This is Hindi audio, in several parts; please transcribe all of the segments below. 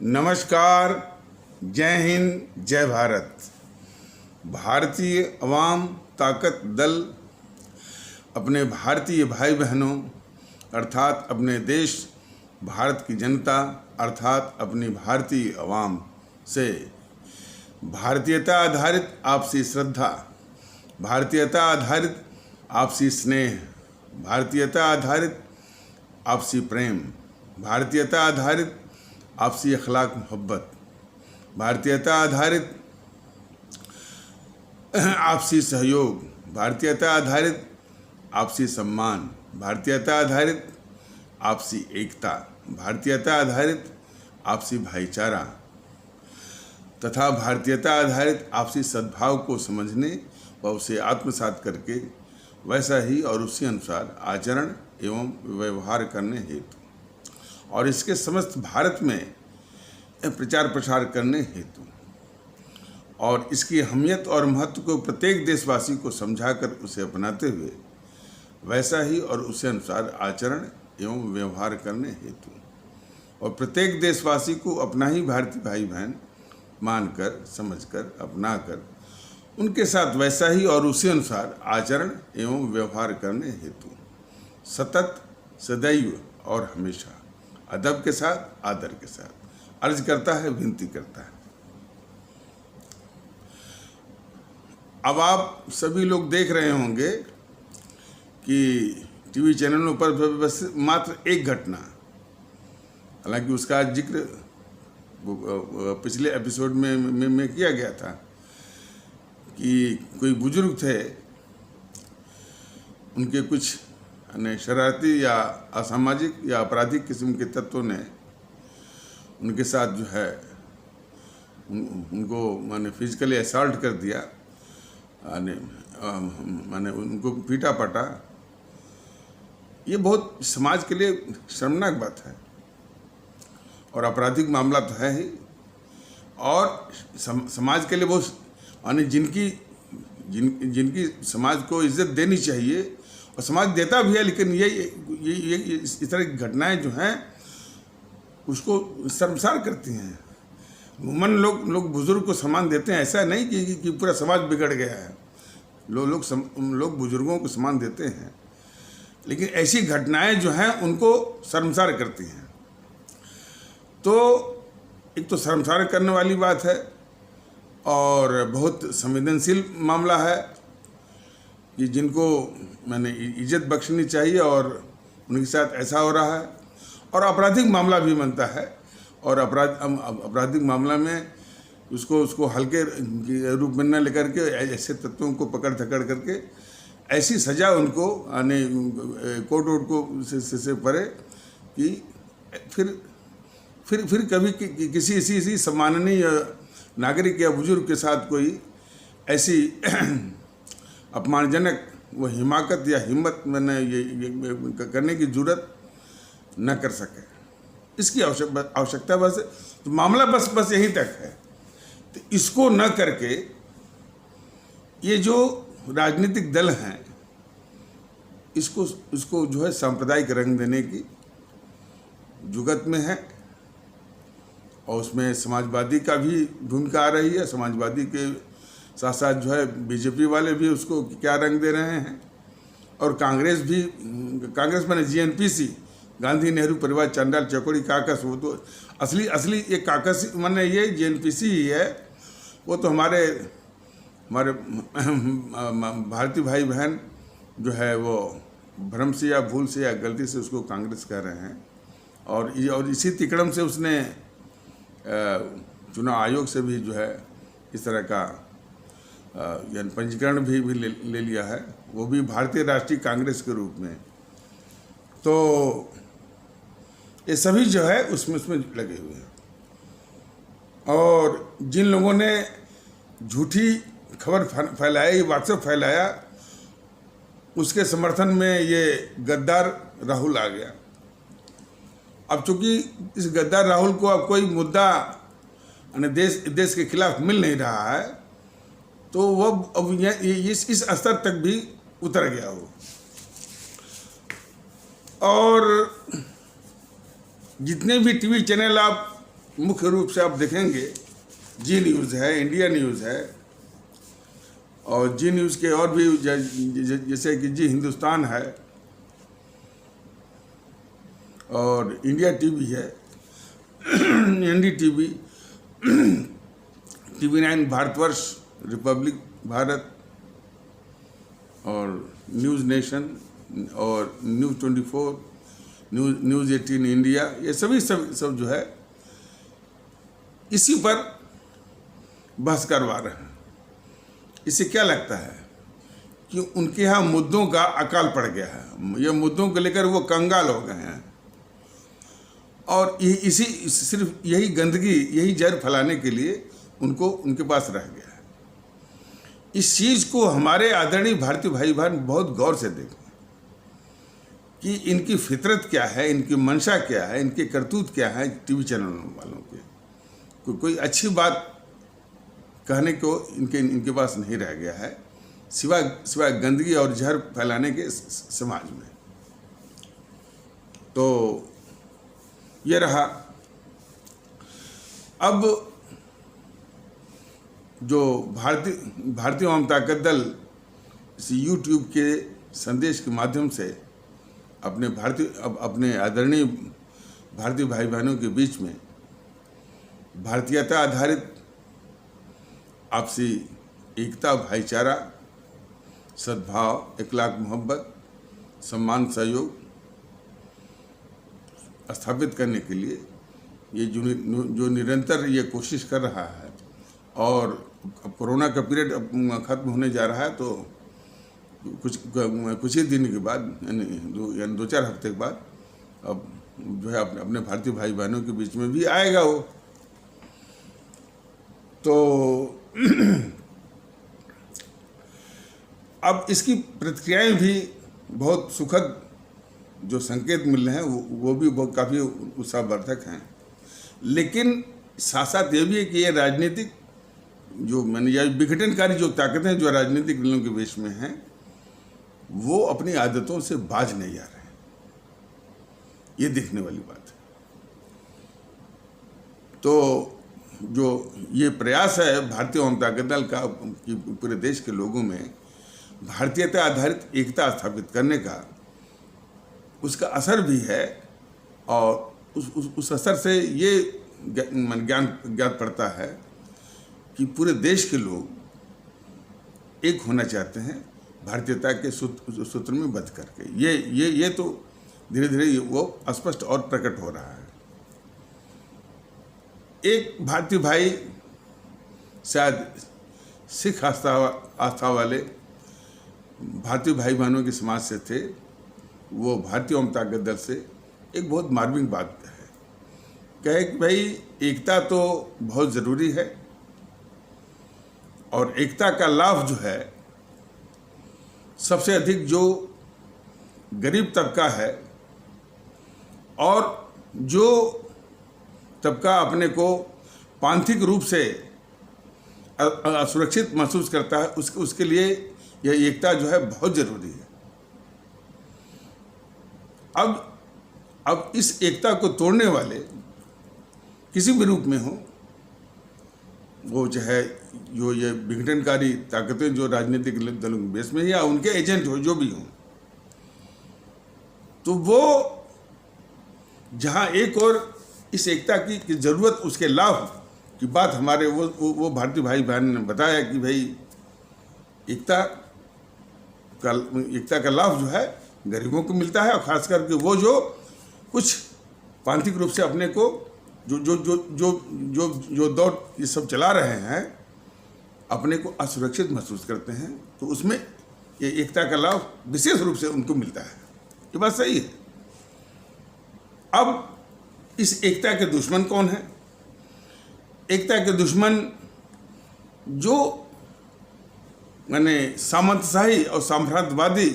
नमस्कार, जय हिंद, जय भारत। भारतीय अवाम ताकत दल अपने भारतीय भाई बहनों अर्थात अपने देश भारत की जनता अर्थात अपनी भारतीय अवाम से भारतीयता आधारित आपसी श्रद्धा, भारतीयता आधारित आपसी स्नेह, भारतीयता आधारित आपसी प्रेम, भारतीयता आधारित आपसी अखलाक मोहब्बत, भारतीयता आधारित आपसी सहयोग, भारतीयता आधारित आपसी सम्मान, भारतीयता आधारित आपसी एकता, भारतीयता आधारित आपसी भाईचारा तथा भारतीयता आधारित आपसी सद्भाव को समझने व उसे आत्मसात करके वैसा ही और उसी अनुसार आचरण एवं व्यवहार करने हेतु और इसके समस्त भारत में प्रचार प्रसार करने हेतु और इसकी अहमियत और महत्व को प्रत्येक देशवासी को समझाकर उसे अपनाते हुए वैसा ही और उसी अनुसार आचरण एवं व्यवहार करने हेतु और प्रत्येक देशवासी को अपना ही भारतीय भाई बहन मानकर, समझकर, अपनाकर उनके साथ वैसा ही और उसी अनुसार आचरण एवं व्यवहार करने हेतु सतत, सदैव और हमेशा अदब के साथ, आदर के साथ अर्ज करता है, विनती करता है। अब आप सभी लोग देख रहे होंगे कि टीवी चैनलों पर बस मात्र एक घटना, हालांकि उसका जिक्र पिछले एपिसोड में किया गया था कि कोई बुजुर्ग थे, उनके कुछ शरारती या असामाजिक या आपराधिक किस्म के तत्वों ने उनके साथ जो है उनको माने फिजिकली असॉल्ट कर दिया, माने उनको पीटा पाटा। ये बहुत समाज के लिए शर्मनाक बात है और आपराधिक मामला तो है ही और समाज के लिए बहुत माने जिनकी समाज को इज्जत देनी चाहिए और समाज देता भी है, लेकिन ये इस तरह की घटनाएं जो हैं उसको शर्मसार करती हैं। उमूमन लोग बुजुर्ग को सम्मान देते हैं, ऐसा नहीं कि पूरा समाज बिगड़ गया है। लोग बुजुर्गों को सम्मान देते हैं, लेकिन ऐसी घटनाएं जो हैं उनको शर्मसार करती हैं। तो एक तो शर्मसार करने वाली बात है और बहुत संवेदनशील मामला है कि जिनको मैंने इज्जत बख्शनी चाहिए और उनके साथ ऐसा हो रहा है और आपराधिक मामला भी बनता है और आपराधिक मामला में उसको हल्के रूप में न लेकर के ऐसे तत्वों को पकड़ धकड़ करके ऐसी सज़ा उनको आने कोर्ट को से परे कि फिर कभी किसी इसी सम्माननीय नागरिक या बुजुर्ग के साथ कोई ऐसी अपमानजनक वो हिमाकत या हिम्मत मैंने ये करने की जरूरत न कर सके, इसकी आवश्यकता बस तो मामला बस यहीं तक है। तो इसको न करके ये जो राजनीतिक दल हैं इसको जो है सांप्रदायिक रंग देने की जुगत में है और उसमें समाजवादी का भी भूमिका आ रही है। समाजवादी के साथ साथ जो है बीजेपी वाले भी उसको क्या रंग दे रहे हैं और कांग्रेस मैंने जीएनपीसी, गांधी नेहरू परिवार चंडाल चकोड़ी काकस, वो तो असली ये काकस मैंने ये जीएनपीसी ही है। वो तो हमारे भारतीय भाई बहन जो है वो भ्रम से या भूल से या गलती से उसको कांग्रेस कह रहे हैं और इसी तिकड़म से उसने चुनाव आयोग से भी जो है इस तरह का यानी पंजीकरण भी ले लिया है, वो भी भारतीय राष्ट्रीय कांग्रेस के रूप में। तो ये सभी जो है उसमें लगे हुए हैं और जिन लोगों ने झूठी खबर फैलाई, व्हाट्सएप फैलाया, उसके समर्थन में ये गद्दार राहुल आ गया। अब चूंकि इस गद्दार राहुल को अब कोई मुद्दा देश के खिलाफ मिल नहीं रहा है तो वह अब इस स्तर तक भी उतर गया हो और जितने भी टीवी चैनल आप मुख्य रूप से आप देखेंगे जी न्यूज़ है, इंडिया न्यूज़ है, और जी न्यूज़ के और भी जैसे कि जी हिंदुस्तान है, और इंडिया टीवी है, NDTV, TV9 Bharatvarsh, Republic Bharat, और न्यूज़ नेशन, और न्यूज़ 24, न्यूज़ 18 इंडिया, ये सब जो है इसी पर बहस करवा रहे हैं। इससे क्या लगता है कि उनके यहाँ मुद्दों का अकाल पड़ गया है, ये मुद्दों को लेकर वो कंगाल हो गए हैं, और इसी सिर्फ यही गंदगी, यही जहर फैलाने के लिए उनके पास रह गया है। इस चीज़ को हमारे आदरणीय भारतीय भाई बहन बहुत गौर से देखें कि इनकी फितरत क्या है, इनकी मंशा क्या है, इनके करतूत क्या है। टीवी चैनल वालों के कोई अच्छी बात कहने को इनके पास नहीं रह गया है, सिवाय गंदगी और जहर फैलाने के समाज में। तो ये रहा। अब जो भारतीय आवाम ताकत दल इस यूट्यूब के संदेश के माध्यम से अपने आदरणीय भारतीय भाई बहनों के बीच में भारतीयता आधारित आपसी एकता, भाईचारा, सद्भाव, इखलाक, मोहब्बत, सम्मान, सहयोग स्थापित करने के लिए ये जो निरंतर ये कोशिश कर रहा है, और अब कोरोना का पीरियड खत्म होने जा रहा है, तो कुछ ही दिन के बाद, यानी 2-4 हफ्ते के बाद अब जो है अपने भारतीय भाई बहनों के बीच में भी आएगा वो। तो अब इसकी प्रतिक्रियाएं भी बहुत सुखद जो संकेत मिल रहे हैं वो भी बहुत काफ़ी उत्साहवर्धक हैं। लेकिन साथ साथ ये भी है कि ये राजनीतिक जो विघटनकारी जो ताकतें जो राजनीतिक दलों के बीच में हैं, वो अपनी आदतों से बाज नहीं आ रहे हैं। ये देखने वाली बात है। तो जो ये प्रयास है भारतीय आवाम ताकत दल का कि पूरे देश के लोगों में भारतीयता आधारित एकता स्थापित करने का, उसका असर भी है, और उस असर से ये ज्ञात पड़ता है कि पूरे देश के लोग एक होना चाहते हैं भारतीयता के सूत्र में बंध करके। ये तो धीरे धीरे वो स्पष्ट और प्रकट हो रहा है। एक भारतीय भाई शायद सिख आस्था वाले भारतीय भाई बहनों के समाज से थे, वो भारतीय आवाम ताकत दल से एक बहुत मार्मिक बात कहे कि भाई एकता तो बहुत ज़रूरी है, और एकता का लाभ जो है सबसे अधिक जो गरीब तबका है, और जो तबका अपने को पांथिक रूप से असुरक्षित महसूस करता है, उसके लिए यह एकता जो है बहुत ज़रूरी है। अब इस एकता को तोड़ने वाले किसी भी रूप में हो, वो चाहे जो ये विघटनकारी ताकतें जो राजनीतिक दलों के बेस में, या उनके एजेंट हो, जो भी हो, तो वो जहाँ एक और इस एकता की ज़रूरत, उसके लाभ की बात हमारे वो भारतीय भाई बहन ने बताया कि भाई एकता का लाभ जो है गरीबों को मिलता है, और ख़ास करके वो जो कुछ पांथिक रूप से अपने को जो दौर ये सब चला रहे हैं, अपने को असुरक्षित महसूस करते हैं, तो उसमें ये एकता का लाभ विशेष रूप से उनको मिलता है। ये बात सही है। अब इस एकता के दुश्मन कौन है? एकता के दुश्मन जो माने सामंतशाही और साम्राज्यवादी,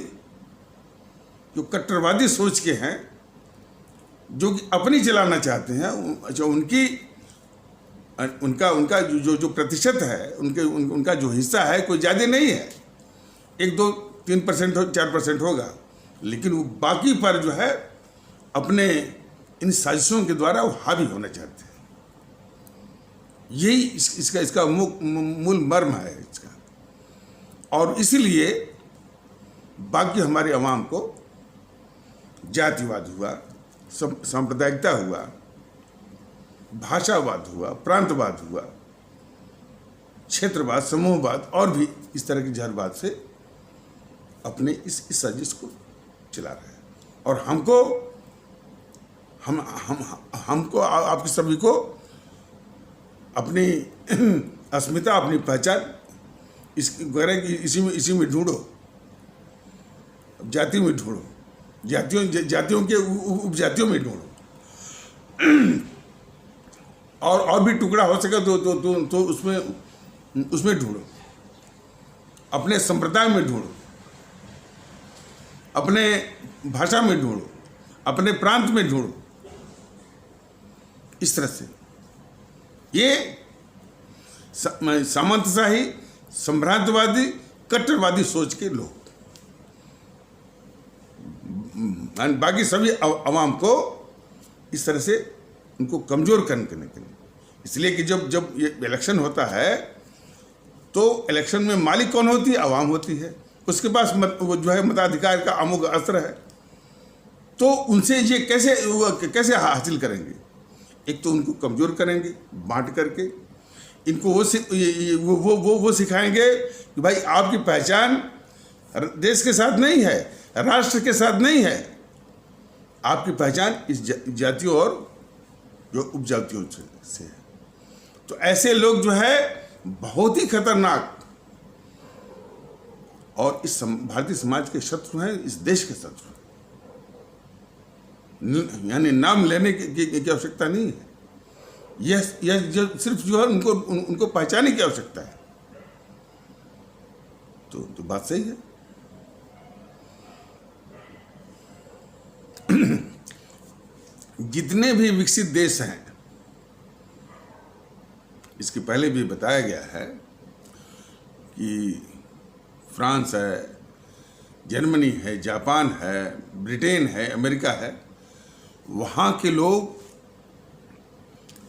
जो कट्टरवादी सोच के हैं, जो कि अपनी चलाना चाहते हैं, जो उनका जो प्रतिशत है, उनका जो हिस्सा है कोई ज़्यादा नहीं है, 1-2-3% 4% होगा, लेकिन वो बाकी पर जो है अपने इन साजिशों के द्वारा वो हावी होना चाहते हैं। यही इसका मूल मर्म है इसका। और इसलिए बाकी हमारे अवाम को जातिवाद हुआ, सांप्रदायिकता हुआ, भाषावाद हुआ, प्रांतवाद हुआ, क्षेत्रवाद, समूहवाद और भी इस तरह की जहरवाद से अपने इस साजिश को चला रहे हैं। और हमको आपके सभी को अपनी अस्मिता, अपनी पहचान इसी में ढूंढो, जाति में ढूंढो, जातियों के उपजातियों में ढूंढो, और भी टुकड़ा हो सके तो उसमें ढूंढो, अपने संप्रदाय में ढूंढो, अपने भाषा में ढूंढो, अपने प्रांत में ढूंढो। इस तरह से ये सामंतशाही, सम्भ्रांतवादी, कट्टरवादी सोच के लोग बाकी सभी अवाम को इस तरह से उनको कमजोर करने के लिए, इसलिए कि जब ये इलेक्शन होता है तो इलेक्शन में मालिक कौन होती है? आवाम होती है। उसके पास वो जो है मताधिकार का अमोघ अस्त्र है। तो उनसे ये कैसे हासिल करेंगे? एक तो उनको कमजोर करेंगे बांट करके, इनको वो सिखाएंगे कि भाई आपकी पहचान देश के साथ नहीं है, राष्ट्र के साथ नहीं है, आपकी पहचान इस जातियों और जो उपजातियों से है। तो ऐसे लोग जो है बहुत ही खतरनाक और इस भारतीय समाज के शत्रु हैं, इस देश के शत्रु हैं। यानी नाम लेने की आवश्यकता नहीं है। यह सिर्फ जो है उनको पहचानने की आवश्यकता है। तो बात सही है। जितने भी विकसित देश हैं, इसके पहले भी बताया गया है कि फ्रांस है, जर्मनी है, जापान है, ब्रिटेन है, अमेरिका है, वहाँ के लोग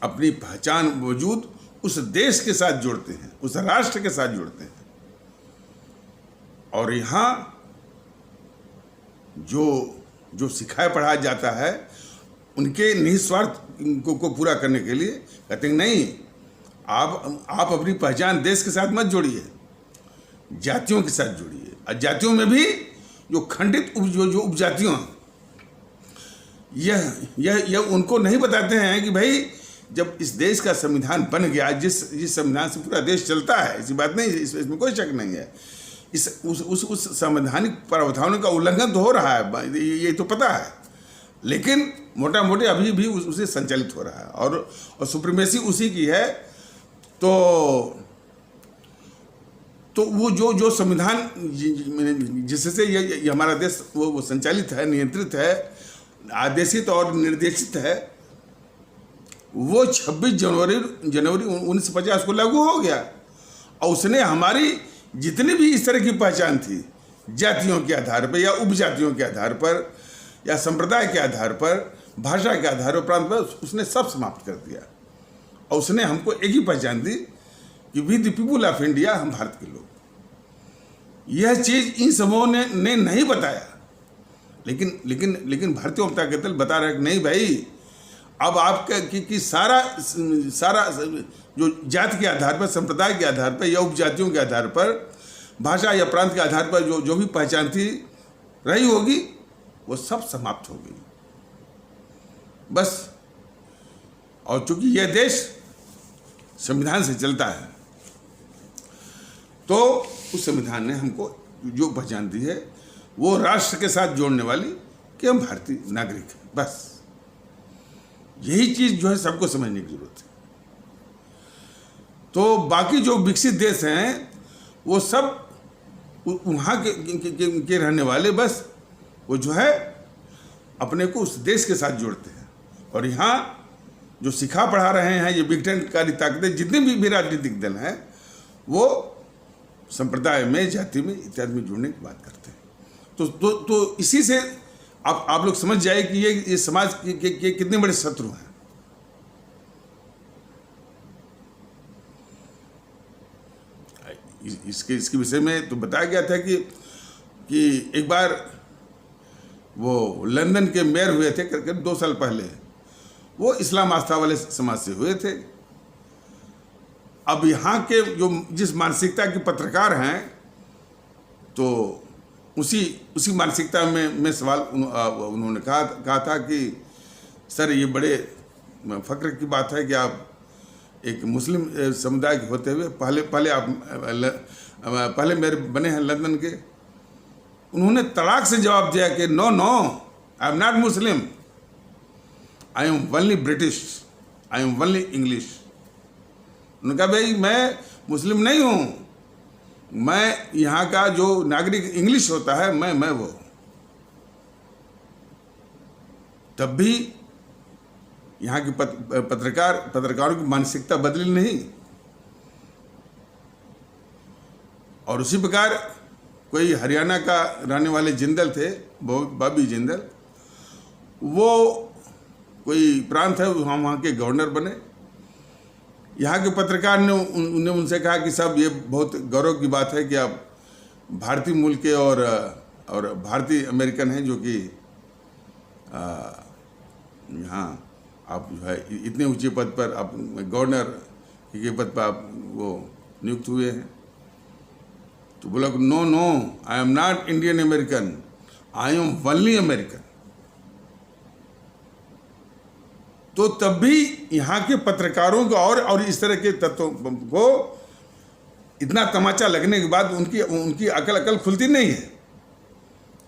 अपनी पहचान वजूद उस देश के साथ जोड़ते हैं, उस राष्ट्र के साथ जोड़ते हैं। और यहाँ जो सिखाया पढ़ाया जाता है उनके निस्वार्थ को पूरा करने के लिए कहते हैं नहीं, आप अपनी पहचान देश के साथ मत जोड़िए, जातियों के साथ जोड़िए। और जातियों में भी जो खंडित जो उपजातियों हैं, यह उनको नहीं बताते हैं कि भाई जब इस देश का संविधान बन गया, जिस संविधान से पूरा देश चलता है, ऐसी बात नहीं, इसमें कोई शक नहीं है, उस संवैधानिक प्रावधानों का उल्लंघन तो हो रहा है, ये तो पता है, लेकिन मोटा मोटी अभी भी उसे संचालित हो रहा है और सुप्रीमेसी उसी की है। तो वो जो संविधान जिससे ये हमारा देश वो संचालित है, नियंत्रित है, आदेशित और निर्देशित है, वो 26 जनवरी 1950 को लागू हो गया। और उसने हमारी जितनी भी इस तरह की पहचान थी, जातियों के आधार पर या उपजातियों के आधार पर या संप्रदाय के आधार पर, भाषा के आधार पर, प्रांत पर, उसने सब समाप्त कर दिया। और उसने हमको एक ही पहचान दी कि we the people of India, हम भारत के लोग। यह चीज़ इन समूहों ने नहीं बताया, लेकिन भारतीय जनता दल बता रहे कि नहीं भाई, अब आपका कि सारा जो जाति के आधार पर, संप्रदाय के आधार पर या उपजातियों के आधार पर, भाषा या प्रांत के आधार पर जो भी पहचान थी रही होगी, वो सब समाप्त हो गई बस। और चूंकि यह देश संविधान से चलता है, तो उस संविधान ने हमको जो पहचान दी है वो राष्ट्र के साथ जोड़ने वाली कि हम भारतीय नागरिक हैं, बस। यही चीज़ जो है सबको समझने की जरूरत है। तो बाकी जो विकसित देश हैं वो सब वहाँ के रहने वाले बस वो जो है अपने को उस देश के साथ जोड़ते हैं। और यहाँ जो सिखा पढ़ा रहे हैं ये विघटनकारी ताकतें, जितने भी राजनीतिक दल हैं, वो संप्रदाय में, जाति में इत्यादि में जुड़ने की बात करते हैं। तो इसी से आप लोग समझ जाए कि ये समाज के कितने बड़े शत्रु हैं। इसके विषय में तो बताया गया था कि एक बार वो लंदन के मेयर हुए थे करीब 2 साल पहले, वो इस्लाम आस्था वाले समाज से हुए थे। अब यहाँ के जो जिस मानसिकता के पत्रकार हैं, तो उसी मानसिकता में सवाल उन्होंने कहा था कि सर ये बड़े फक्र की बात है कि आप एक मुस्लिम समुदाय के होते हुए पहले मेयर बने हैं लंदन के। उन्होंने तड़ाक से जवाब दिया कि no I am not Muslim, I am only British, I am only English. उन्होंने कहा भाई मैं मुस्लिम नहीं हूँ, मैं यहाँ का जो नागरिक इंग्लिश होता है मैं वो। तब भी यहाँ की पत्रकारों की मानसिकता बदली नहीं। और उसी प्रकार कोई हरियाणा का रहने वाले जिंदल थे, बॉबी जिंदल, वो कोई प्रांत है, वहाँ के गवर्नर बने। यहाँ के पत्रकार ने उनसे कहा कि साहब ये बहुत गौरव की बात है कि आप भारतीय मूल के और भारतीय अमेरिकन हैं, जो कि यहाँ आप जो है इतने ऊंचे पद पर, आप गवर्नर के पद पर आप वो नियुक्त हुए हैं। तो बोला no I am not Indian American, I am only American. तो तब भी यहाँ के पत्रकारों को और इस तरह के तत्वों को इतना तमाचा लगने के बाद उनकी अकल खुलती नहीं है।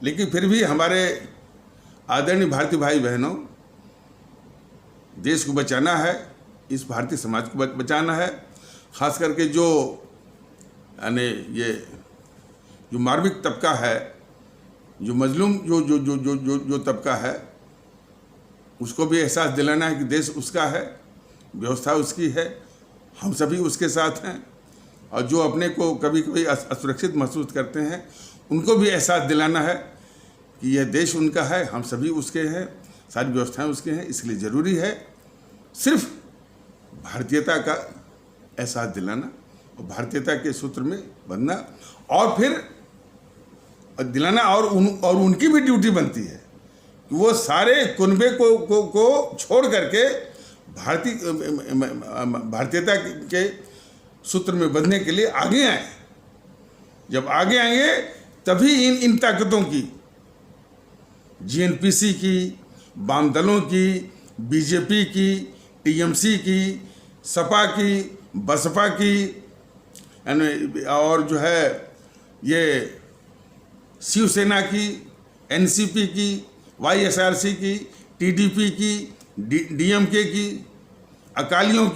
लेकिन फिर भी हमारे आदरणीय भारतीय भाई बहनों, देश को बचाना है, इस भारतीय समाज को बचाना है। खास करके जो यानी ये जो मार्मिक तबका है, जो मजलूम जो तबका है, उसको भी एहसास दिलाना है कि देश उसका है, व्यवस्था उसकी है, हम सभी उसके साथ हैं। और जो अपने को कभी कभी असुरक्षित महसूस करते हैं, उनको भी एहसास दिलाना है कि यह देश उनका है, हम सभी उसके हैं, सारी व्यवस्थाएं उसके हैं। इसलिए ज़रूरी है सिर्फ भारतीयता का एहसास दिलाना और भारतीयता के सूत्र में बंधना, और फिर दिलाना। और उनकी भी ड्यूटी बनती है कि वो सारे कुनबे को छोड़ करके भारतीयता के सूत्र में बंधने के लिए आगे आए। जब आगे आएंगे तभी इन ताकतों की, जीएनपीसी की, वाम दलों की, बीजेपी की, टीएमसी की, सपा की, बसपा की, और जो है ये शिवसेना की, एनसीपी की, वाईएसआरसी की, टीडीपी की, डीएमके की, अकालियों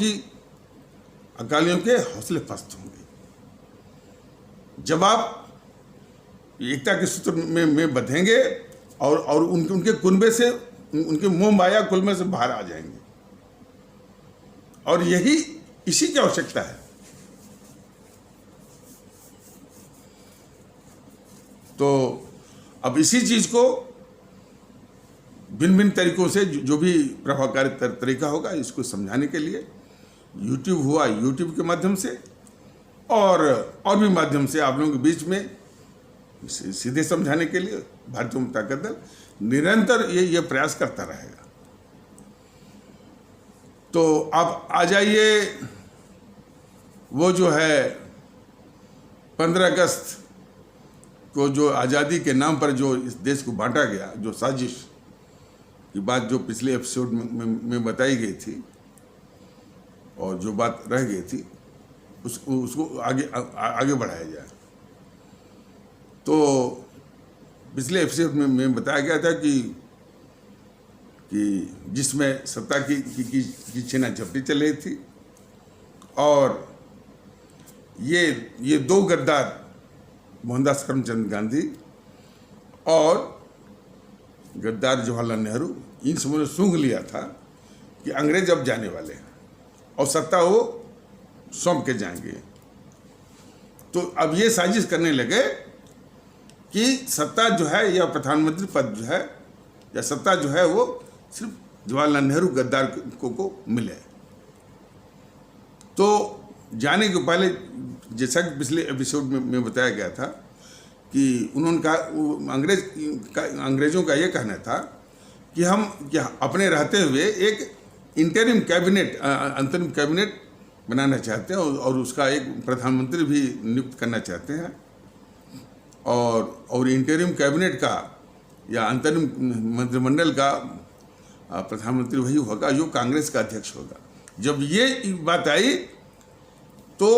के हौसले पस्त होंगे। जब आप एकता के सूत्र में बंधेंगे और उनके कुनबे से, उनके मोह माया कुनबे से बाहर आ जाएंगे। और इसी की आवश्यकता है। तो अब इसी चीज को भिन्न भिन्न तरीकों से जो भी प्रभावकारी तरीका होगा, इसको समझाने के लिए यूट्यूब हुआ, यूट्यूब के माध्यम से और भी माध्यम से आप लोगों के बीच में सीधे समझाने के लिए भारतीय जनता दल निरंतर ये प्रयास करता रहेगा। तो अब आ जाइए, वो जो है 15 अगस्त को जो आज़ादी के नाम पर जो इस देश को बांटा गया, जो साजिश की बात जो पिछले एपिसोड में बताई गई थी और जो बात रह गई थी, उसको आगे बढ़ाया जाए। तो पिछले एपिसोड में बताया गया था कि जिसमें सत्ता की छीना झपटी चल रही थी, और ये 2 गद्दार, मोहनदास करमचंद गांधी और गद्दार जवाहरलाल नेहरू, इन सबों ने सूंघ लिया था कि अंग्रेज अब जाने वाले हैं और सत्ता वो सौंप के जाएंगे। तो अब ये साजिश करने लगे कि सत्ता जो है, या प्रधानमंत्री पद जो है, या सत्ता जो है, वो सिर्फ जवाहरलाल नेहरू गद्दार को मिले। तो जाने के पहले जैसा कि पिछले एपिसोड में बताया गया था कि उन्होंने कहा, अंग्रेज़ों का ये कहना था कि हम अपने रहते हुए एक इंटरिम कैबिनेट, अंतरिम कैबिनेट बनाना चाहते हैं और उसका एक प्रधानमंत्री भी नियुक्त करना चाहते हैं, और इंटरिम कैबिनेट का या अंतरिम मंत्रिमंडल का प्रधानमंत्री वही होगा जो कांग्रेस का अध्यक्ष होगा। जब ये बात आई तो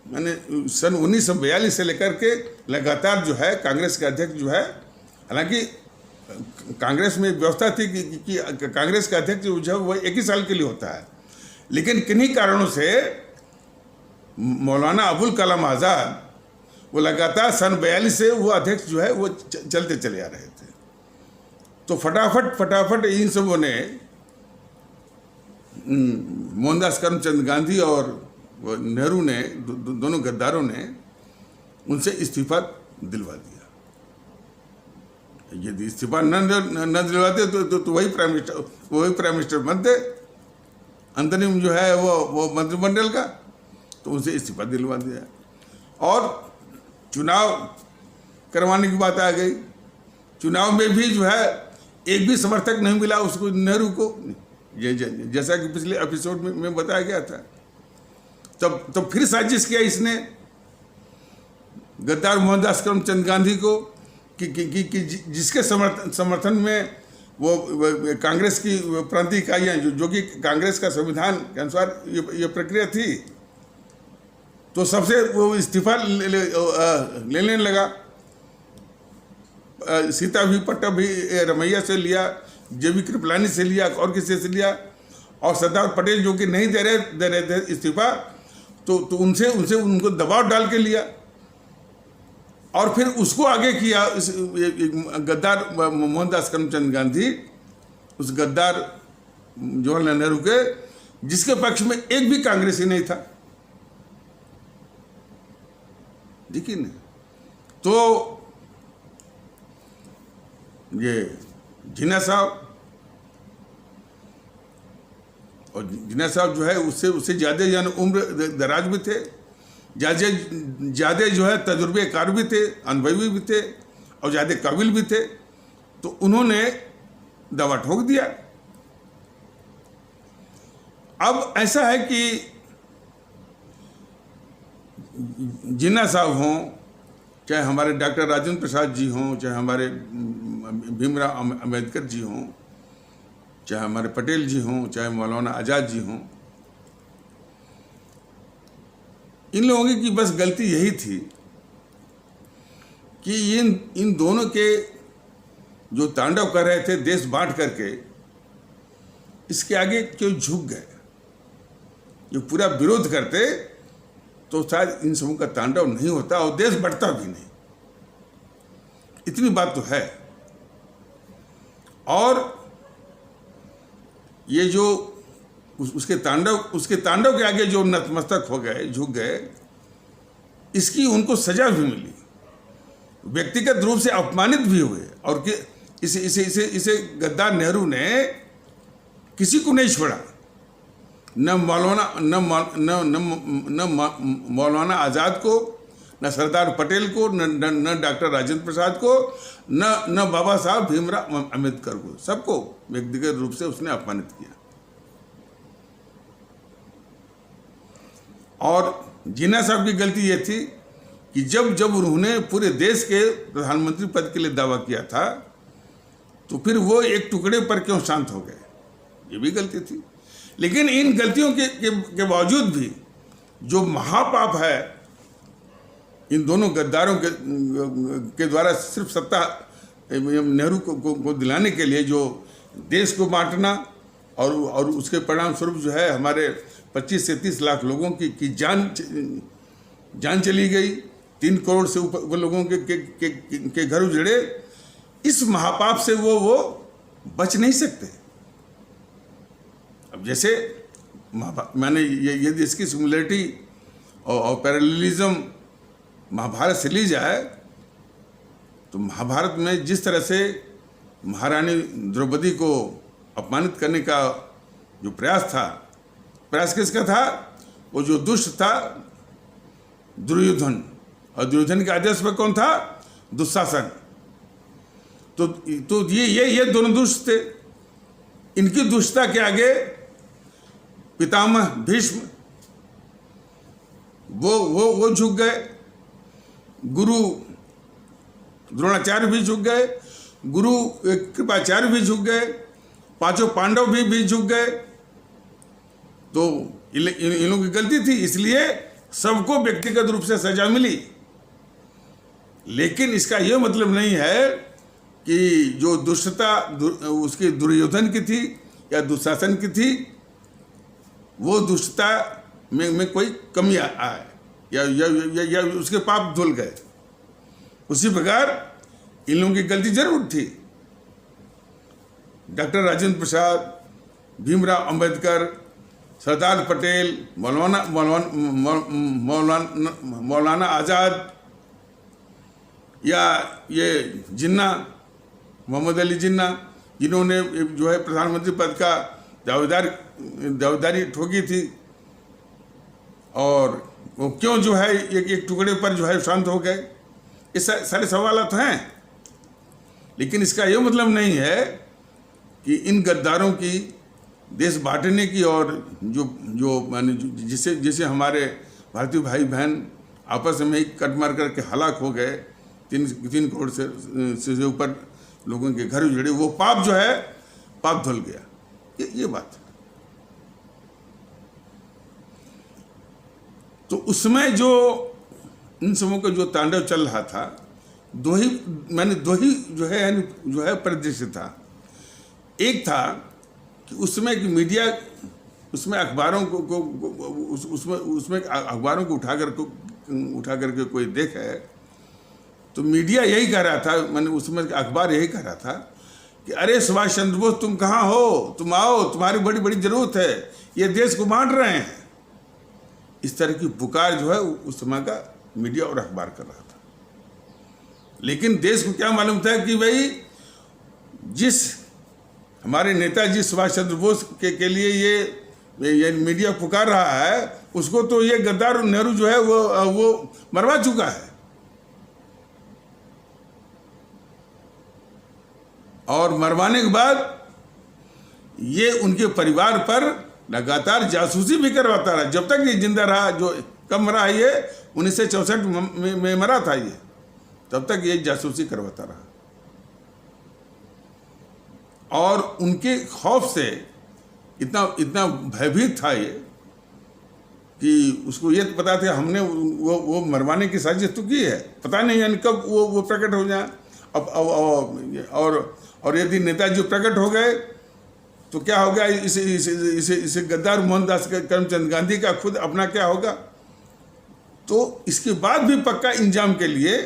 मैंने सन 1942 से लेकर के लगातार जो है कांग्रेस के अध्यक्ष जो है, हालांकि कांग्रेस में व्यवस्था थी कि कांग्रेस का अध्यक्ष जो है वो 1 ही साल के लिए होता है, लेकिन किन्हीं कारणों से मौलाना अबुल कलाम आज़ाद वो लगातार सन 42 से वो अध्यक्ष जो है वो चलते चले आ रहे थे। तो फटाफट इन सबों ने, मोहनदास करमचंद गांधी और नेहरू ने, दोनों गद्दारों ने उनसे इस्तीफा दिलवा दिया। यदि इस्तीफा न दिलवाते तो वही प्राइम मिनिस्टर बनते, अंतरिम जो है वो मंत्रिमंडल का, तो उनसे इस्तीफा दिलवा दिया। और चुनाव करवाने की बात आ गई। चुनाव में भी जो है एक भी समर्थक नहीं मिला उसको, नेहरू को, जैसा कि पिछले एपिसोड में बताया गया था। तब फिर साजिश किया इसने गद्दार मोहनदास करमचंद गांधी को कि जिसके समर्थन में वो कांग्रेस की प्रांतीय इकाइयाँ जो कि कांग्रेस का संविधान के अनुसार ये प्रक्रिया थी, तो सबसे वो इस्तीफा लेने लगा। सीता भी पट्टा भी रमैया से लिया, जेबी कृपलानी से लिया, और किसी से लिया, और सरदार पटेल जो कि नहीं दे रहे थे इस्तीफा, तो उनको दबाव डाल के लिया, और फिर उसको आगे किया गद्दार मोहनदास करमचंद गांधी, उस गद्दार जवाहरलाल नेहरू के, जिसके पक्ष में एक भी कांग्रेसी नहीं था। देखिए ना, तो ये जिन्ना साहब, और जिन्ना साहब जो है उससे ज़्यादा उम्र दराज भी थे, ज़्यादा जो है तजुर्बेकार भी थे, अनुभवी भी थे, और ज़्यादा काबिल भी थे। तो उन्होंने दवा ठोक दिया। अब ऐसा है कि जिन्ना साहब हों, चाहे हमारे डॉक्टर राजेंद्र प्रसाद जी हों, चाहे हमारे भीमराव अम्बेडकर जी हों, चाहे हमारे पटेल जी हों, चाहे मौलाना आज़ाद जी हों, इन लोगों की बस गलती यही थी कि इन दोनों के जो तांडव कर रहे थे देश बांट करके, इसके आगे क्यों झुक गए। जो पूरा विरोध करते तो शायद इन सबों का तांडव नहीं होता और देश बढ़ता भी नहीं। इतनी बात तो है। और ये जो उसके तांडव के आगे जो नतमस्तक हो गए, झुक गए, इसकी उनको सजा भी मिली, व्यक्तिगत रूप से अपमानित भी हुए। और कि इसे गद्दार नेहरू ने किसी को नहीं छोड़ा, न मौलाना आज़ाद को, न सरदार पटेल को, न डॉक्टर राजेंद्र प्रसाद को, न बाबा साहब भीमराव अम्बेडकर को, सबको व्यक्तिगत रूप से उसने अपमानित किया। और जिन्ना साहब की गलती ये थी कि जब उन्होंने पूरे देश के प्रधानमंत्री पद के लिए दावा किया था, तो फिर वो एक टुकड़े पर क्यों शांत हो गए, ये भी गलती थी। लेकिन इन गलतियों के बावजूद भी जो महापाप है इन दोनों गद्दारों के द्वारा सिर्फ सत्ता नेहरू को दिलाने के लिए जो देश को बांटना और उसके परिणाम स्वरूप जो है हमारे 25 से 30 लाख लोगों की जान चली गई, 3 करोड़ से ऊपर लोगों के घर उजड़े। इस महापाप से वो बच नहीं सकते। अब जैसे मैंने यदि इसकी सिमिलरिटी और पैरेललिज्म महाभारत से ली जाए, तो महाभारत में जिस तरह से महारानी द्रौपदी को अपमानित करने का जो प्रयास किसका था? वो जो दुष्ट था, दुर्योधन, और दुर्योधन के आदेश पर कौन था? दुशासन। तो ये दोनों दुष्ट थे। इनकी दुष्टता के आगे पितामह भीष्म वो झुक गए, गुरु द्रोणाचार्य भी झुक गए, गुरु कृपाचार्य भी झुक गए, पांचों पांडव भी झुक गए। तो इन लोगों की गलती थी, इसलिए सबको व्यक्तिगत रूप से सजा मिली। लेकिन इसका यह मतलब नहीं है कि जो दुष्टता उसके दुर्योधन की थी या दुशासन की थी, वो दुष्टता में कोई कमी आए या उसके पाप धुल गए। उसी प्रकार इन लोगों की गलती जरूर थी। डॉक्टर राजेंद्र प्रसाद, भीमराव अंबेडकर, सरदार पटेल, मौलाना आज़ाद, या ये जिन्ना, मोहम्मद अली जिन्ना, जिन्होंने जो है प्रधानमंत्री पद का दावेदारी ठोकी थी, और वो क्यों जो है एक टुकड़े पर जो है शांत हो गए, ये सारे सवालात हैं। लेकिन इसका ये मतलब नहीं है कि इन गद्दारों की देश बांटने की और जो माने जिसे हमारे भारतीय भाई बहन आपस में ही कट मार करके हलाक हो गए, 3 करोड़ से ऊपर लोगों के घर उजड़े, वो पाप जो है पाप धुल गया। ये बात। तो उसमें जो इन समूह का जो तांडव चल रहा था, दो ही जो है परिदृश्य था। एक था कि उसमें कि मीडिया, उसमें अखबारों को उसमें अखबारों को उठा करके कोई देखे तो मीडिया यही कह रहा था, मैंने उसमें अखबार यही कह रहा था कि अरे सुभाष चंद्र बोस तुम कहाँ हो, तुम आओ, तुम्हारी बड़ी बड़ी जरूरत है, ये देश को बांट रहे हैं। इस तरह की पुकार जो है उस समय का मीडिया और अखबार कर रहा था। लेकिन देश को क्या मालूम था कि भाई जिस हमारे नेताजी सुभाष चंद्र बोस के लिए ये मीडिया पुकार रहा है, उसको तो ये गद्दार नेहरू जो है वो मरवा चुका है। और मरवाने के बाद ये उनके परिवार पर लगातार जासूसी भी करवाता रहा जब तक ये जिंदा रहा। जो कब मरा है, ये 1964 में मरा था ये, तब तक ये जासूसी करवाता रहा। और उनके खौफ से इतना भयभीत था ये कि उसको ये पता था हमने वो मरवाने की साजिश तो की है, पता नहीं यानी कब वो प्रकट हो जाए। और यदि नेताजी प्रकट हो गए तो क्या होगा, इसे गद्दार मोहनदास करमचंद गांधी का खुद अपना क्या होगा। तो इसके बाद भी पक्का इंजाम के लिए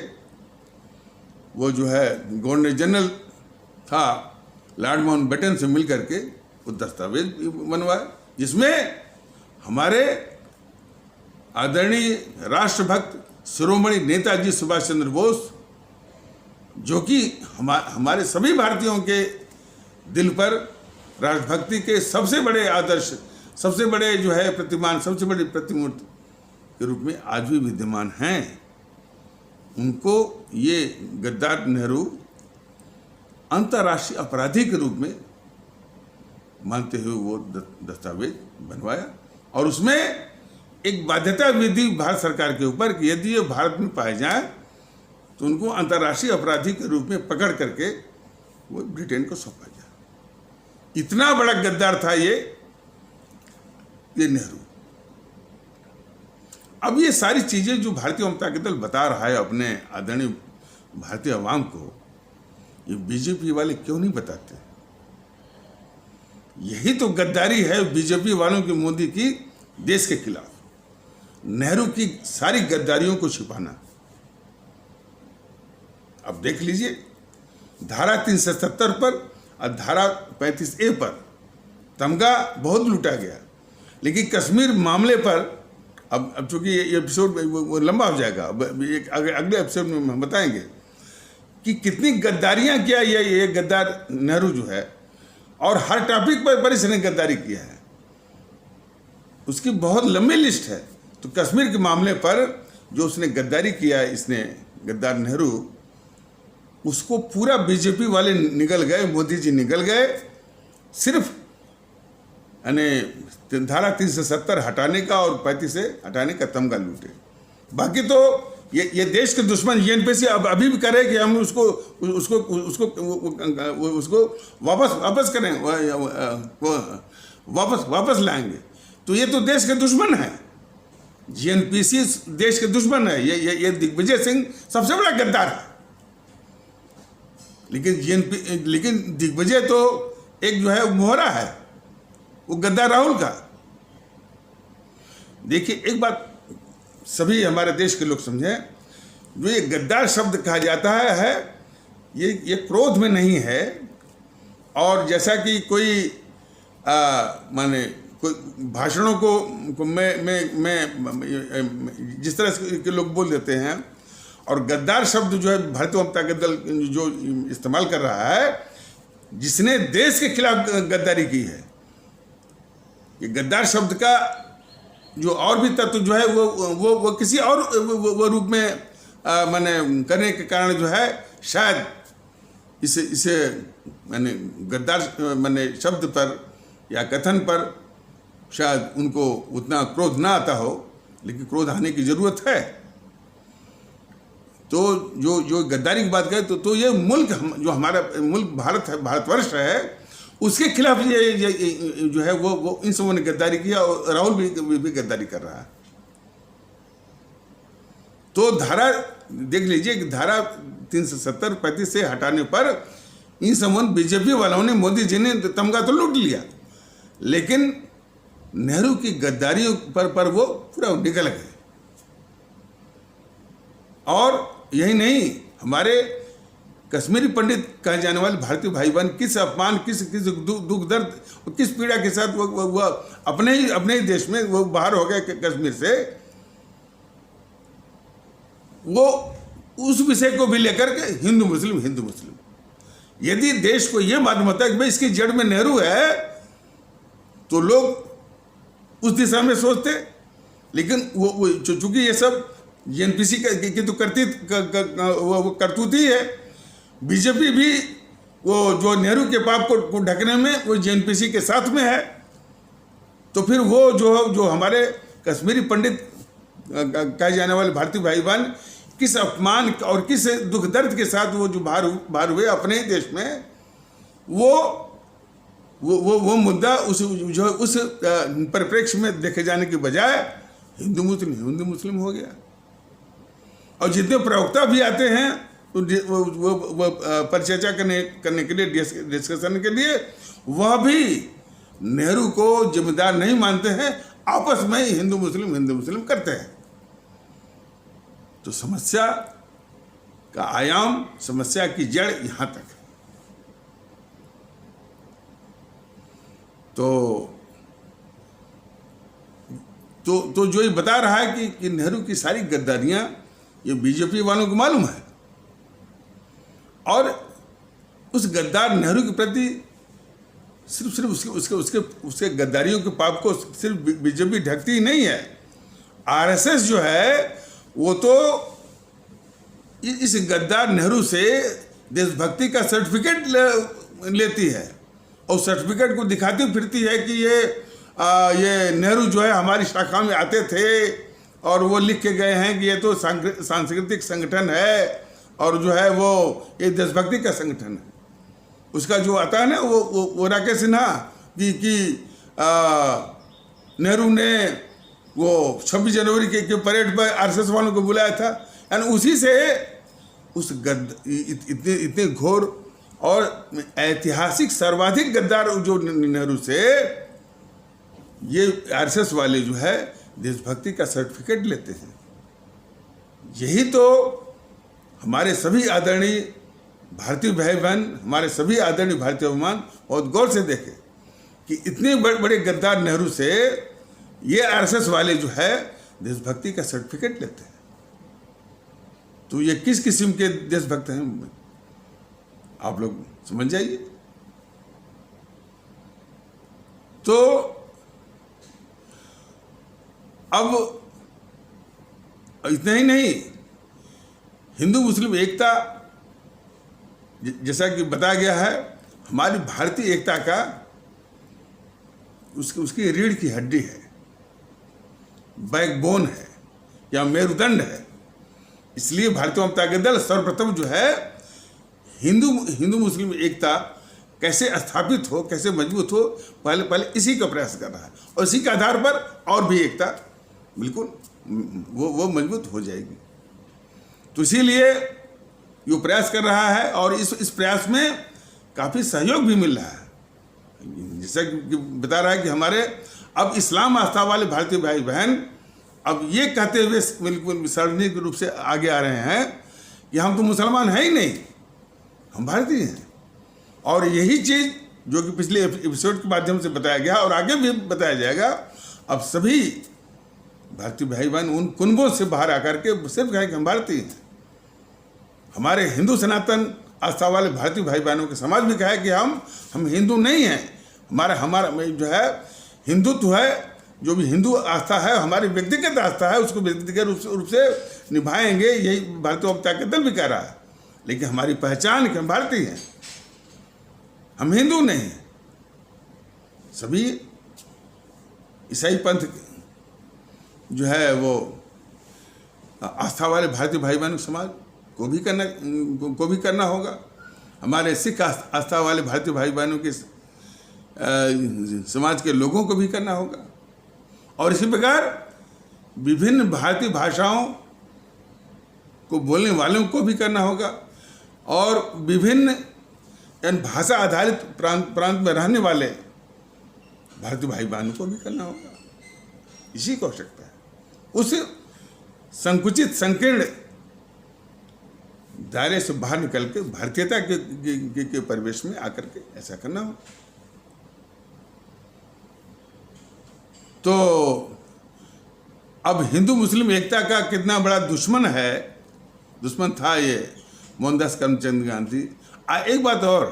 वो जो है गवर्नर जनरल था, लॉर्ड माउंटबेटन से मिल करके वो दस्तावेज बनवाया, जिसमें हमारे आदरणीय राष्ट्रभक्त शिरोमणि नेताजी सुभाष चंद्र बोस, जो कि हमारे सभी भारतीयों के दिल पर राष्ट्रभक्ति के सबसे बड़े आदर्श, सबसे बड़े जो है प्रतिमान, सबसे बड़ी प्रतिमूर्ति के रूप में आज भी विद्यमान हैं, उनको ये गद्दार नेहरू अंतर्राष्ट्रीय अपराधी के रूप में मानते हुए वो दस्तावेज बनवाया। और उसमें एक बाध्यता विधि भारत सरकार के ऊपर कि यदि ये भारत में पाए जाए तो उनको अंतर्राष्ट्रीय अपराधी के रूप में पकड़ करके वो ब्रिटेन को सौंपा जाए। इतना बड़ा गद्दार था ये नेहरू। अब ये सारी चीजें जो भारतीय जनता दल बता रहा है अपने आदरणीय भारतीय अवाम को, ये बीजेपी वाले क्यों नहीं बताते? यही तो गद्दारी है बीजेपी वालों की, मोदी की देश के खिलाफ, नेहरू की सारी गद्दारियों को छिपाना। अब देख लीजिए, धारा 370 पर और धारा 35A पर तमगा बहुत लूटा गया, लेकिन कश्मीर मामले पर अब चूंकि ये एपिसोड वो लंबा हो जाएगा, अगले एपिसोड में हम बताएंगे कि कितनी गद्दारियां किया ये गद्दार नेहरू जो है, और हर टॉपिक पर इसने गद्दारी किया है। उसकी बहुत लंबी लिस्ट है। तो कश्मीर के मामले पर जो उसने गद्दारी किया, इसने गद्दार नेहरू, उसको पूरा बीजेपी वाले निगल गए, मोदी जी निगल गए, सिर्फ यानी धारा 370 हटाने का और 35 से हटाने का तमगा लूटे। बाकी तो ये देश के दुश्मन यूएनपीसी अब अभी भी करे कि हम उसको उसको उसको उसको वापस करें, वापस लाएंगे। तो ये तो देश के दुश्मन है, जीएनपीसी देश के दुश्मन है। ये दिग्विजय सिंह सबसे बड़ा गद्दार है, लेकिन दिग्विजय तो एक जो है मोहरा है, वो गद्दार राहुल का। देखिए एक बात सभी हमारे देश के लोग समझें, जो ये गद्दार शब्द कहा जाता है ये क्रोध में नहीं है। और जैसा कि कोई माने कोई भाषणों को मैं जिस तरह के लोग बोल देते हैं, और गद्दार शब्द जो है भारतीय जनता दल जो इस्तेमाल कर रहा है, जिसने देश के खिलाफ गद्दारी की है, ये गद्दार शब्द का जो और भी तत्व जो है वो किसी और वो रूप में माने करने के कारण जो है शायद इसे मैंने गद्दार माने शब्द पर या कथन पर शायद उनको उतना क्रोध ना आता हो, लेकिन क्रोध आने की जरूरत है। तो जो गद्दारी की बात करें तो ये मुल्क जो हमारा मुल्क भारत है, भारतवर्ष है, उसके खिलाफ ये जो है वो इन सबों ने गद्दारी किया, और राहुल भी गद्दारी कर रहा है। तो धारा देख लीजिए कि धारा 370 35 से हटाने पर इन सबों बीजेपी वालों ने, मोदी जी ने तमगा तो लूट लिया, लेकिन नेहरू की गद्दारी पर वो पूरा निकल गए। और यही नहीं, हमारे कश्मीरी पंडित कहे जाने वाले भारतीय भाई बहन किस अपमान, किस दुख दर्द, किस पीड़ा के साथ वो अपने ही देश में वो बाहर हो गए कश्मीर से, वो उस विषय को भी लेकर के हिंदू मुस्लिम। यदि देश को ये मालूम होता है कि भाई इसकी जड़ में नेहरू है, तो लोग उस दिशा में सोचते। लेकिन वो चूंकि ये सब जीएनपीसी की तो करतूती है, बीजेपी भी वो जो नेहरू के पाप को ढकने में वो जीएनपीसी के साथ में है। तो फिर वो जो हमारे कश्मीरी पंडित कहे जाने वाले भारतीय भाई बहन किस अपमान और किस दुख दर्द के साथ वो जो बाहर हुए अपने ही देश में, वो मुद्दा उस परिप्रेक्ष्य में देखे जाने के बजाय हिंदू मुस्लिम हो गया। और जितने प्रवक्ता भी आते हैं तो वो परिचर्चा करने के लिए, डिस्कशन के लिए, वह भी नेहरू को जिम्मेदार नहीं मानते हैं, आपस में ही हिंदू मुस्लिम करते हैं। तो समस्या का आयाम, समस्या की जड़ यहां तक है। तो जो ये बता रहा है कि नेहरू की सारी गद्दारियां ये बीजेपी वालों को मालूम है, और उस गद्दार नेहरू के प्रति सिर्फ उसके गद्दारियों के पाप को सिर्फ बीजेपी ढकती ही नहीं है, आरएसएस जो है वो तो इस गद्दार नेहरू से देशभक्ति का सर्टिफिकेट लेती है, और सर्टिफिकेट को दिखाती फिरती है कि ये नेहरू जो है हमारी शाखा में आते थे, और वो लिख के गए हैं कि ये तो सांस्कृतिक संगठन है, और जो है वो ये देशभक्ति का संगठन है। उसका जो आता है ना वो राकेश सिन्हा कि नेहरू ने वो 26 जनवरी के परेड पर आरएसएस वालों को बुलाया था, यानी उसी से उस इतने घोर और ऐतिहासिक सर्वाधिक गद्दार जो नेहरू से ये आरएसएस वाले जो है देशभक्ति का सर्टिफिकेट लेते हैं। यही तो हमारे सभी आदरणीय भारतीय भाई बहन, हमारे सभी आदरणीय भारतीय अभिमान बहुत गौर से देखें कि इतने बड़े गद्दार नेहरू से ये आरएसएस वाले जो है देशभक्ति का सर्टिफिकेट लेते हैं। तो ये किस किस्म के देशभक्त हैं, आप लोग समझ जाइए। तो अब इतना ही नहीं, हिंदू मुस्लिम एकता जैसा कि बताया गया है, हमारी भारतीय एकता का उसकी रीढ़ की हड्डी है, बैकबोन है या मेरुदंड है। इसलिए भारतीय जनता दल सर्वप्रथम जो है हिंदू मुस्लिम एकता कैसे स्थापित हो, कैसे मजबूत हो, पहले इसी का प्रयास कर रहा है, और इसी के आधार पर और भी एकता बिल्कुल वो मजबूत हो जाएगी। तो इसीलिए ये प्रयास कर रहा है, और इस प्रयास में काफ़ी सहयोग भी मिल रहा है। जैसा कि बता रहा है कि हमारे अब इस्लाम आस्था वाले भारतीय भाई बहन अब ये कहते हुए बिल्कुल सार्वजनिक रूप से आगे आ रहे हैं कि हम तो मुसलमान हैं ही नहीं, हम भारतीय हैं। और यही चीज़ जो कि पिछले एपिसोड के माध्यम से बताया गया और आगे भी बताया जाएगा, अब सभी भारतीय भाई बहन उन कुनबों से बाहर आकर के सिर्फ कहें कि हम भारतीय हैं। हमारे हिंदू सनातन आस्था वाले भारतीय भाई बहनों के समाज भी कहे कि हम हिंदू नहीं हैं, हमारा जो है हिंदुत्व है, जो भी हिंदू आस्था है हमारी व्यक्तिगत आस्था है, उसको व्यक्तिगत रूप से निभाएंगे। यही भारतीय जनता दल भी कह रहा है। लेकिन हमारी पहचान कि हम भारतीय हैं, हम हिंदू नहीं हैं। सभी ईसाई पंथ जो है वो आस्था वाले भारतीय भाई बहनों समाज को भी करना होगा। हमारे सिख आस्था वाले भारतीय भाई बहनों के समाज के लोगों को भी करना होगा। और इसी प्रकार विभिन्न भारतीय भाषाओं को बोलने वालों को भी करना होगा, और विभिन्न भाषा आधारित प्रांत में रहने वाले भारतीय भाई बहनों को भी करना होगा। इसी को आवश्यकता है, उस संकुचित संकीर्ण दायरे से बाहर निकल के भारतीयता के परिवेश में आकर के ऐसा करना हो। तो अब हिंदू मुस्लिम एकता का कितना बड़ा दुश्मन था ये मोहनदास करमचंद गांधी। एक बात और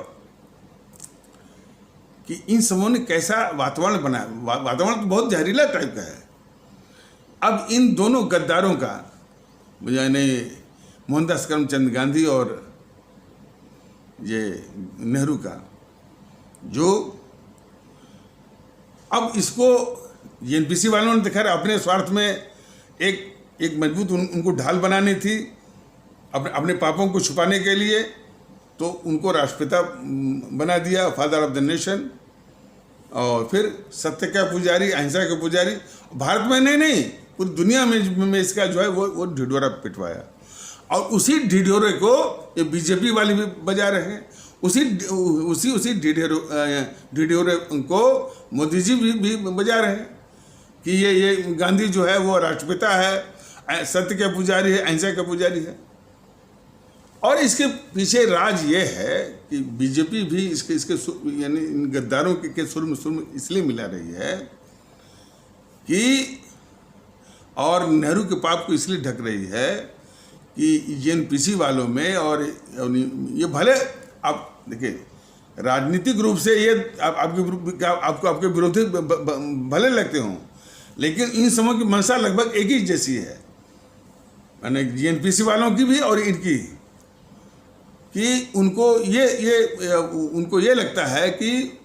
कि इन सबों ने कैसा वातावरण बनाया, वातावरण तो बहुत जहरीला टाइप का है। अब इन दोनों गद्दारों का, यानी मोहनदास करमचंद गांधी और ये नेहरू का, जो अब इसको एनपीसी वालों ने देखा अपने स्वार्थ में एक मजबूत उनको ढाल बनानी थी अपने पापों को छुपाने के लिए, तो उनको राष्ट्रपिता बना दिया, फादर ऑफ द नेशन, और फिर सत्य का पुजारी, अहिंसा का पुजारी। भारत में नहीं पूरी दुनिया में इसका जो है वो ढिढोरा पिटवाया। और उसी ढिढोरे को ये बीजेपी वाले भी बजा रहे हैं, उसी ढिढोरे को मोदी जी भी बजा रहे हैं कि ये गांधी जो है वो राष्ट्रपिता है, सत्य का पुजारी है, अहिंसा का पुजारी है। और इसके पीछे राज ये है कि बीजेपी भी इसके यानी इन गद्दारों के सुर में इसलिए मिला रही है कि, और नेहरू के पाप को इसलिए ढक रही है कि एनपीसी वालों में, और ये भले आप देखिए राजनीतिक रूप से ये आपके विरोधी भले लगते हों, लेकिन इन समूह की मंशा लगभग एक ही जैसी है, यानी एनपीसी वालों की भी और इनकी, कि उनको ये लगता है कि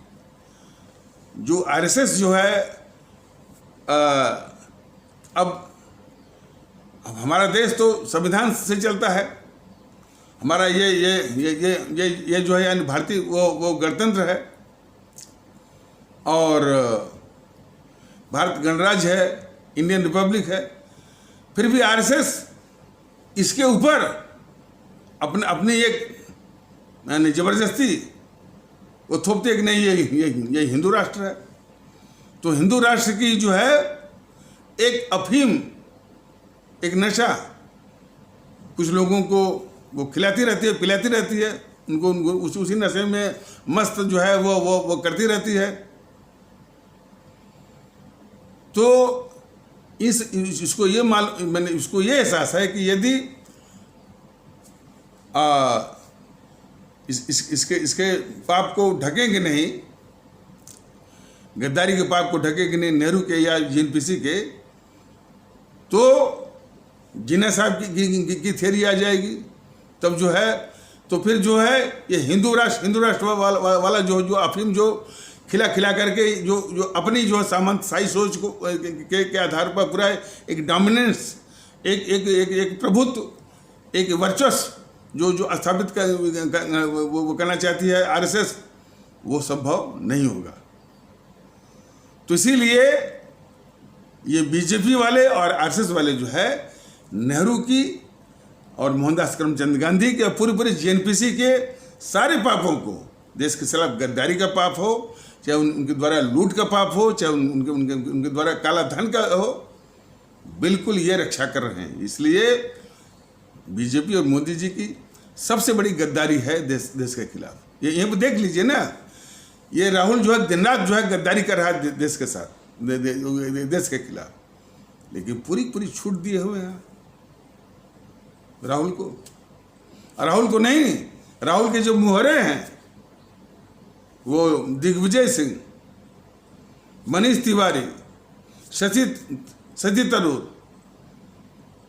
जो आरएसएस जो है अब हमारा देश तो संविधान से चलता है, हमारा ये जो है यानी भारतीय वो गणतंत्र है, और भारत गणराज्य है, इंडियन रिपब्लिक है। फिर भी आरएसएस इसके ऊपर अपनी एक यानी जबरदस्ती वो थोपते कि नहीं ये हिंदू राष्ट्र है। तो हिंदू राष्ट्र की जो है एक अफीम, एक नशा कुछ लोगों को वो खिलाती रहती है, पिलाती रहती है, उनको उसी नशे में मस्त जो है वो करती रहती है। तो इसको ये एहसास है कि यदि इसके पाप को ढकेंगे नहीं, गद्दारी के पाप को ढकेंगे नहीं नेहरू के या एनपीसी के, तो जिन्ना साहब की थ्योरी आ जाएगी, तब जो है तो फिर जो है ये हिंदू राष्ट्र वाला जो अफीम जो खिला करके जो अपनी जो सामंतशाही सोच को के आधार पर पूरा एक डोमिनेंस, एक प्रभुत्व, एक वर्चस्व जो स्थापित वो करना चाहती है आरएसएस, वो संभव नहीं होगा। तो इसीलिए ये बीजेपी वाले और आरएसएस वाले जो है नेहरू की और मोहनदास करमचंद गांधी के पूरी जेएनपीसी के सारे पापों को, देश के खिलाफ गद्दारी का पाप हो, चाहे उनके द्वारा लूट का पाप हो, चाहे उनके द्वारा काला धन का हो, बिल्कुल ये रक्षा कर रहे हैं। इसलिए बीजेपी और मोदी जी की सबसे बड़ी गद्दारी है देश के खिलाफ। ये पर देख लीजिए ना, ये राहुल जो है दिन रात जो है गद्दारी कर रहा है देश के साथ, देश के खिलाफ, लेकिन पूरी छूट दिए हुए हैं राहुल को। राहुल को नहीं, राहुल के जो मुहरे हैं वो दिग्विजय सिंह, मनीष तिवारी, शशि थरूर,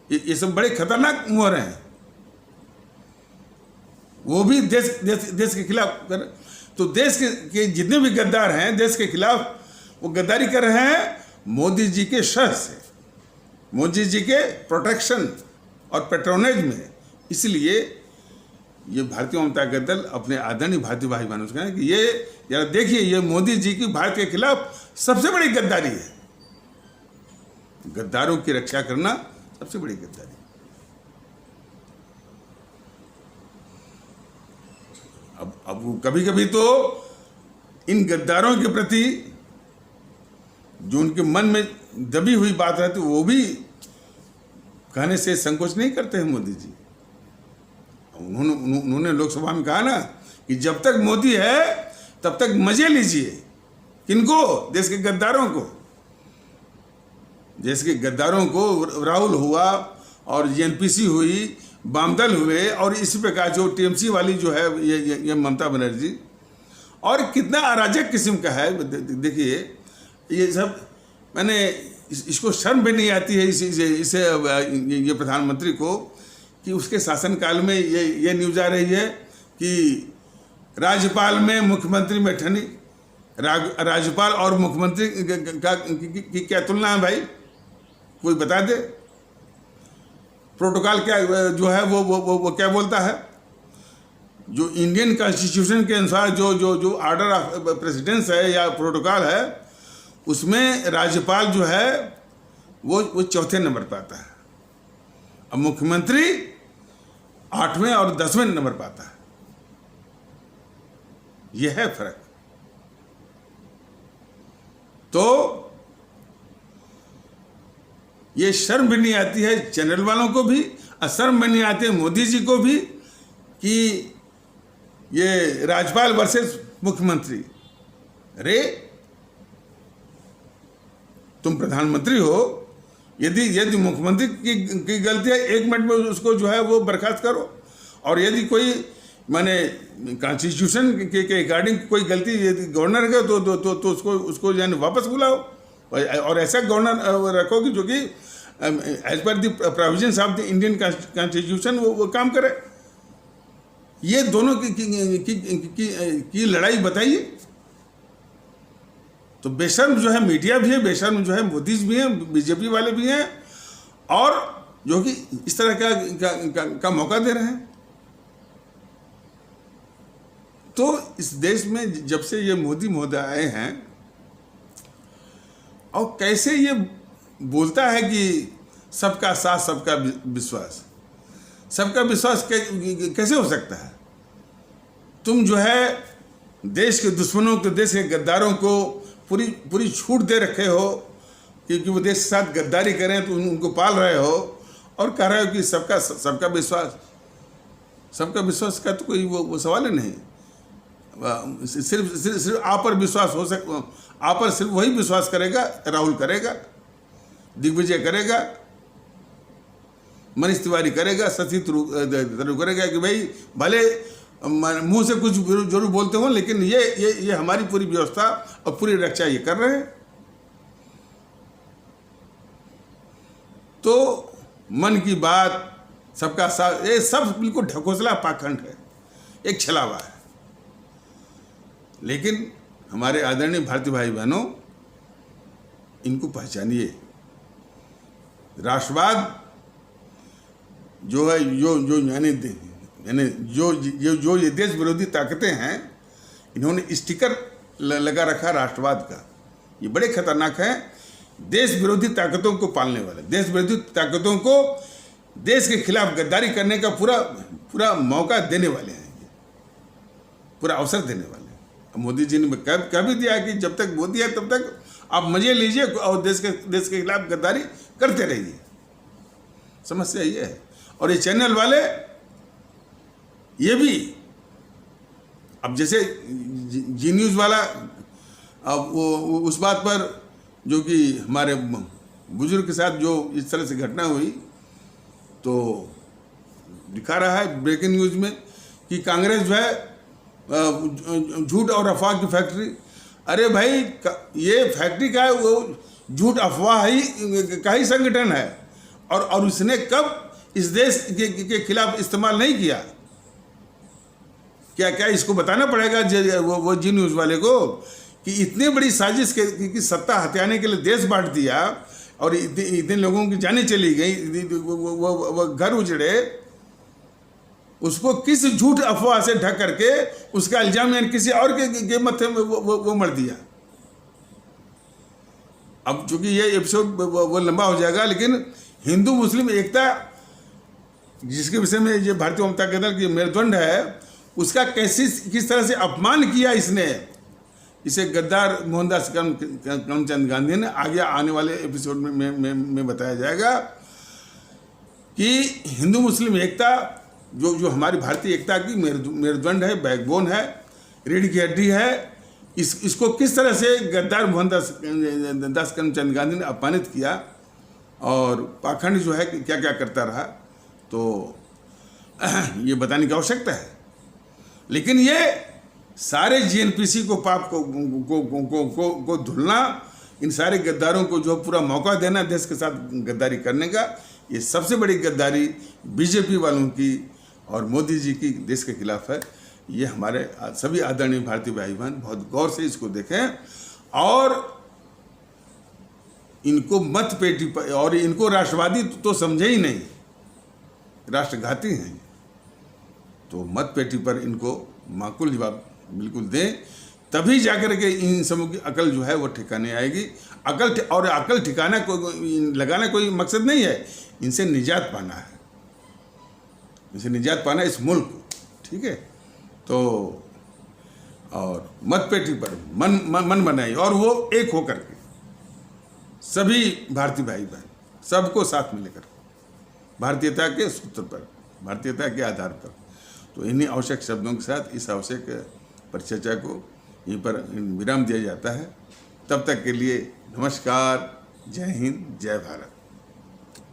ये सब बड़े खतरनाक मुहरे हैं। वो भी देश के खिलाफ कर, तो देश के जितने भी गद्दार हैं देश के खिलाफ वो गद्दारी कर रहे हैं मोदी जी के शह से, मोदी जी के प्रोटेक्शन और पेट्रोनेज में। इसलिए ये भारतीय जनता का दल अपने आदरणीय भारतीय भाई बहनों से कहें कि ये जरा देखिए, ये मोदी जी की भारत के खिलाफ सबसे बड़ी गद्दारी है। गद्दारों की रक्षा करना सबसे बड़ी गद्दारी। अब कभी तो इन गद्दारों के प्रति जो उनके मन में दबी हुई बात रहती है वो भी कहने से संकोच नहीं करते हैं मोदी जी। उन्होंने लोकसभा में कहा ना कि जब तक मोदी है तब तक मजे लीजिए। किनको? देश के गद्दारों को। देश के गद्दारों को राहुल हुआ और जेएनपीसी हुई, वामदल हुए, और इसी प्रकार जो टीएमसी वाली जो है ये ममता बनर्जी, और कितना अराजक किस्म का है। देखिए ये सब, मैंने इसको शर्म भी नहीं आती है इसे ये प्रधानमंत्री को कि उसके शासनकाल में ये न्यूज़ आ रही है कि राज्यपाल में मुख्यमंत्री में ठनी। राज्यपाल और मुख्यमंत्री की क्या तुलना है भाई? कोई बता दे। प्रोटोकॉल क्या जो है वो क्या बोलता है? जो इंडियन कॉन्स्टिट्यूशन के अनुसार जो ऑर्डर ऑफ प्रेसिडेंस है या प्रोटोकॉल है, उसमें राज्यपाल जो है वो चौथे नंबर पर आता है, अब मुख्यमंत्री 8वें और 10वें नंबर पर आता है। यह है फर्क। तो ये शर्म भी नहीं आती है जनरल वालों को भी, और शर्म भी नहीं आती है मोदी जी को भी कि ये राज्यपाल वर्सेस मुख्यमंत्री। अरे तुम प्रधानमंत्री हो, यदि मुख्यमंत्री की गलती है 1 मिनट में उसको जो है वो बर्खास्त करो, और यदि कोई माने कॉन्स्टिट्यूशन के अकॉर्डिंग कोई गलती यदि गवर्नर है तो उसको यानी वापस बुलाओ, और ऐसा गवर्नर रखो कि जो कि as per the provisions of the Indian constitution वो काम करे। ये दोनों की लड़ाई बताइए। तो बेशर्म जो है मीडिया भी है, बेशर्म जो है मोदी भी हैं, बीजेपी वाले भी हैं, और जो कि इस तरह का मौका दे रहे हैं। तो इस देश में जब से ये मोदी महोदय आए हैं, और कैसे ये बोलता है कि सबका साथ सबका विश्वास, सबका विश्वास कैसे हो सकता है? तुम जो है देश के दुश्मनों को, देश के गद्दारों को पूरी छूट दे रखे हो क्योंकि वो देश के साथ गद्दारी करें, तो उनको पाल रहे हो और कह रहे हो कि सबका विश्वास का तो कोई वो सवाल ही नहीं। सिर्फ आप पर विश्वास हो सकता, आप पर सिर्फ वही विश्वास करेगा, राहुल करेगा, दिग्विजय करेगा, मनीष तिवारी करेगा, शशि थरूर करेगा कि भाई भले मुंह से कुछ जरूर बोलते हो, लेकिन ये हमारी पूरी व्यवस्था और पूरी रक्षा ये कर रहे हैं। तो मन की बात, सबका साथ, ये सब बिल्कुल ढकोसला पाखंड है, एक छलावा है। लेकिन हमारे आदरणीय भारतीय भाई बहनों, इनको पहचानिए। राष्ट्रवाद जो है, जो यानी जो ये देश विरोधी ताकतें हैं, इन्होंने स्टिकर लगा रखा राष्ट्रवाद का। ये बड़े खतरनाक हैं। देश विरोधी ताकतों को पालने वाले, देश विरोधी ताकतों को देश के खिलाफ गद्दारी करने का पूरा मौका देने वाले हैं, पूरा अवसर देने वाले हैं। मोदी जी ने कह भी दिया कि जब तक मोदी है तब तक आप मजे लीजिए और देश के खिलाफ गद्दारी करते रहिए। समस्या ये है। और ये चैनल वाले ये भी, अब जैसे जी न्यूज़ वाला, अब वो उस बात पर जो कि हमारे बुजुर्ग के साथ जो इस तरह से घटना हुई, तो दिखा रहा है ब्रेकिंग न्यूज़ में कि कांग्रेस जो है झूठ और अफवाह की फैक्ट्री। अरे भाई, ये फैक्ट्री का है, वो झूठ अफवाह का ही संगठन है। और उसने कब इस देश के खिलाफ इस्तेमाल नहीं किया? क्या इसको बताना पड़ेगा वो जी न्यूज़ वाले को कि इतनी बड़ी साजिश की सत्ता हथियाने के लिए देश बांट दिया और इतने लोगों की जानें चली गई, वो घर उजड़े, उसको किस झूठ अफवाह से ढक करके उसका इल्जाम यानी किसी और के मत्थे में वो मर दिया। अब चूंकि ये एपिसोड वो लंबा हो जाएगा, लेकिन हिंदू मुस्लिम एकता जिसके विषय में ये भारतीय जनता दल की मेरुदंड है, उसका किस तरह से अपमान किया इसने, इसे गद्दार मोहनदास करमचंद गांधी ने आगे आने वाले एपिसोड में बताया जाएगा कि हिंदू मुस्लिम एकता जो हमारी भारतीय एकता की मेरुदंड है, बैकबोन है, रीढ़ की हड्डी है, इसको किस तरह से गद्दार मोहनदास करमचंद गांधी ने अपमानित किया और पाखंड जो है क्या क्या करता रहा, तो ये बताने की आवश्यकता है। लेकिन ये सारे जीएनपीसी को पाप को धुलना, इन सारे गद्दारों को जो पूरा मौका देना देश के साथ गद्दारी करने का, ये सबसे बड़ी गद्दारी बीजेपी वालों की और मोदी जी की देश के खिलाफ है। ये हमारे सभी आदरणीय भारतीय भाई बहन बहुत गौर से इसको देखें और इनको मत पेटी पर, और इनको राष्ट्रवादी तो समझे ही नहीं, राष्ट्रघाती हैं, तो मत पेटी पर इनको माकूल जवाब बिल्कुल दें, तभी जाकर के इन सबों की अकल जो है वो ठिकाने आएगी। अकल ठिकाना लगाना कोई मकसद नहीं है, इनसे निजात पाना है, इनसे निजात पाना इस मुल्क को, ठीक है। तो और मत पेटी पर मन बनाइए और वो एक होकर के सभी भारतीय भाई बहन सबको साथ में लेकर भारतीयता के सूत्र पर, भारतीयता के आधार पर, तो इन्हीं आवश्यक शब्दों के साथ इस आवश्यक परिचर्चा को यहीं पर विराम दिया जाता है। तब तक के लिए नमस्कार, जय हिंद, जय भारत।